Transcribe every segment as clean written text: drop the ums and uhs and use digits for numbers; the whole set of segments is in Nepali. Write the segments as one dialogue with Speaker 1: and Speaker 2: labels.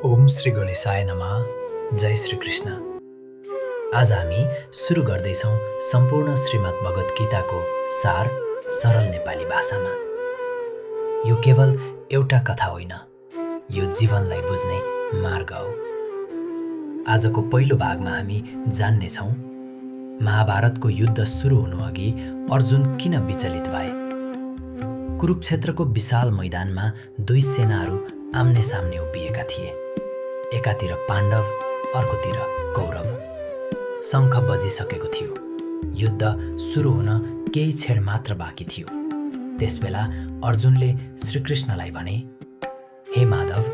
Speaker 1: ओम श्री गणेशाय नमः। जय श्री कृष्ण। आज हामी सुरु गर्दैछौँ सम्पूर्ण श्रीमद् भगवत गीताको सार सरल नेपाली भाषामा। यो केवल एउटा कथा होइन, यो जीवनलाई बुझ्ने मार्ग हो। आजको पहिलो भागमा हामी जान्नेछौँ महाभारतको युद्ध सुरु हुनुअघि अर्जुन किन विचलित भए। कुरुक्षेत्रको विशाल मैदानमा दुई सेनाहरू आम्ने सामने उभिएका थिए। एकातिर पाण्डव, अर्कोतिर कौरव। शङ्ख बजिसकेको थियो। युद्ध सुरु हुन केही क्षण मात्र बाँकी थियो। त्यसबेला अर्जुनले श्रीकृष्णलाई भने, हे माधव,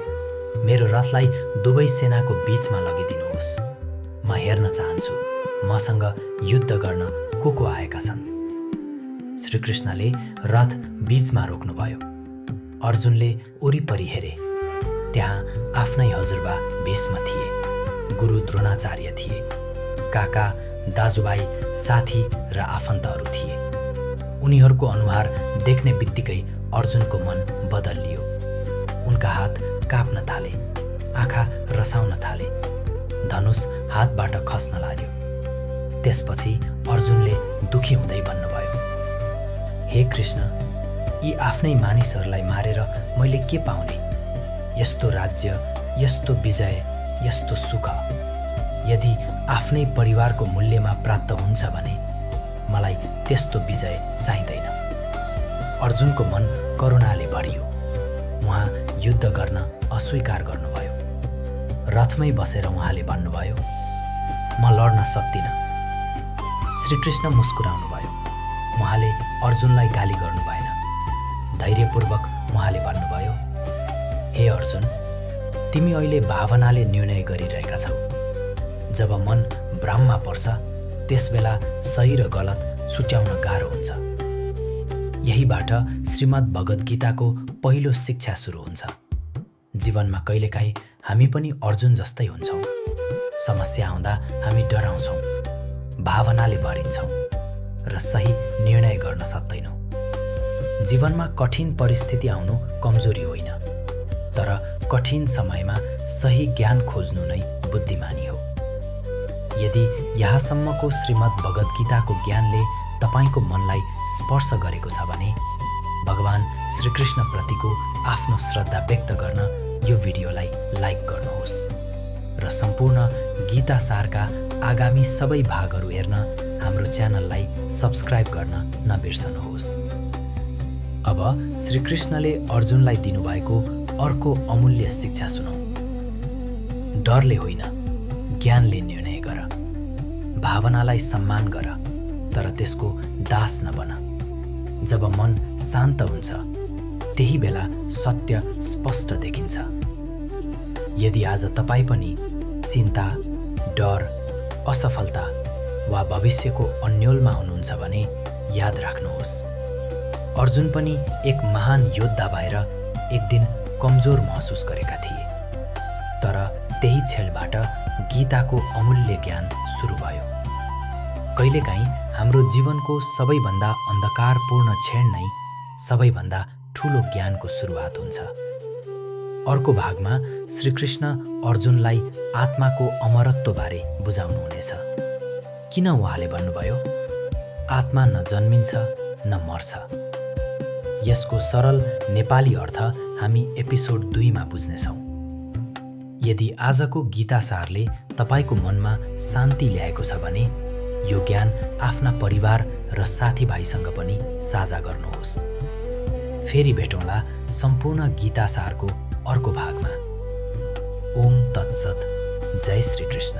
Speaker 1: मेरो रथलाई दुवै सेनाको बीचमा लगिदिनुहोस्। म हेर्न चाहन्छु मसँग युद्ध गर्न को आएका छन्। श्रीकृष्णले रथ बीचमा रोक्नुभयो। अर्जुनले वरिपरि हेरे। त्यहाँ आफ्नै हजुरबा भीष्म थिए, गुरु द्रोणाचार्य थिए, काका, दाजुभाइ, साथी र आफन्तहरू थिए। उनीहरूको अनुहार देख्ने बित्तिकै अर्जुनको मन बदलियो। उनका हात काप्न थाले, आँखा रसाउन थाले, धनुष हातबाट खस्न लाग्यो। त्यसपछि अर्जुनले दुखी हुँदै भन्नुभयो, हे कृष्ण, यी आफ्नै मानिसहरूलाई मारेर मैले के पाउने? यस्तो राज्य, यस्तो विजय, यस्तो सुख यदि आफ्नै परिवारको मूल्यमा प्राप्त हुन्छ भने मलाई त्यस्तो विजय चाहिँदैन। अर्जुनको मन करुणाले भरियो। उहाँ युद्ध गर्न अस्वीकार गर्नुभयो। रथमै बसेर उहाँले भन्नुभयो, म लड्न सक्दिनँ। श्रीकृष्ण मुस्कुराउनुभयो। उहाँले अर्जुनलाई गाली गर्नु भएन। धैर्यपूर्वक उहाँले भन्नुभयो, हे अर्जुन, तिमी अहिले भावनाले निर्णय गरिरहेका छौ। जब मन भ्रममा पर्छ त्यसबेला सही र गलत छुट्याउन गाह्रो हुन्छ। यहीबाट श्रीमद् भगवत गीताको पहिलो शिक्षा सुरु हुन्छ। जीवनमा कहिलेकाहीँ हामी पनि अर्जुन जस्तै हुन्छौँ। समस्या आउँदा हामी डराउँछौँ, भावनाले भरिन्छौँ र सही निर्णय गर्न सक्दैनौँ। जीवनमा कठिन परिस्थिति आउनु कमजोरी होइन, तर कठिन समयमा सही ज्ञान खोज्नु नै बुद्धिमानी हो। यदि यहाँसम्मको श्रीमद् भगवत गीताको ज्ञानले तपाईँको मनलाई स्पर्श गरेको छ भने भगवान श्रीकृष्णप्रतिको आफ्नो श्रद्धा व्यक्त गर्न यो भिडियोलाई लाइक गर्नुहोस् र सम्पूर्ण गीता सारका आगामी सबै भागहरू हेर्न हाम्रो च्यानललाई सब्स्क्राइब गर्न नबिर्सनुहोस्। अब श्रीकृष्णले अर्जुनलाई दिनुभएको अर्को अमूल्य शिक्षा सुनौ। डरले होइन, ज्ञानले निर्णय गर। भावनालाई सम्मान गर, तर त्यसको दास नबन। जब मन शान्त हुन्छ त्यही बेला सत्य स्पष्ट देखिन्छ। यदि आज तपाईँ पनि चिन्ता, डर, असफलता वा भविष्यको अन्योलमा हुनुहुन्छ भने याद राख्नुहोस्, अर्जुन पनि एक महान योद्धा भएर एक दिन कमजोर महसुस गरेका थिए। तर त्यही क्षणबाट गीताको अमूल्य ज्ञान सुरु भयो। कहिलेकाहीँ हाम्रो जीवनको सबैभन्दा अन्धकारपूर्ण क्षण नै सबैभन्दा ठुलो ज्ञानको सुरुवात हुन्छ। अर्को भागमा श्रीकृष्ण अर्जुनलाई आत्माको अमरत्वबारे बुझाउनुहुनेछ। किन उहाँले भन्नुभयो, आत्मा न जन्मिन्छ न मर्छ। यसको सरल नेपाली अर्थ हामी एपिसोड 2 मा बुझ्नेछौँ। यदि आजको गीता सारले तपाईँको मनमा शान्ति ल्याएको छ भने यो ज्ञान आफ्ना परिवार र साथीभाइसँग पनि साझा गर्नुहोस्। फेरि भेटौँला सम्पूर्ण गीता सारको अर्को भागमा। ओम तत्सत। जय श्री कृष्ण।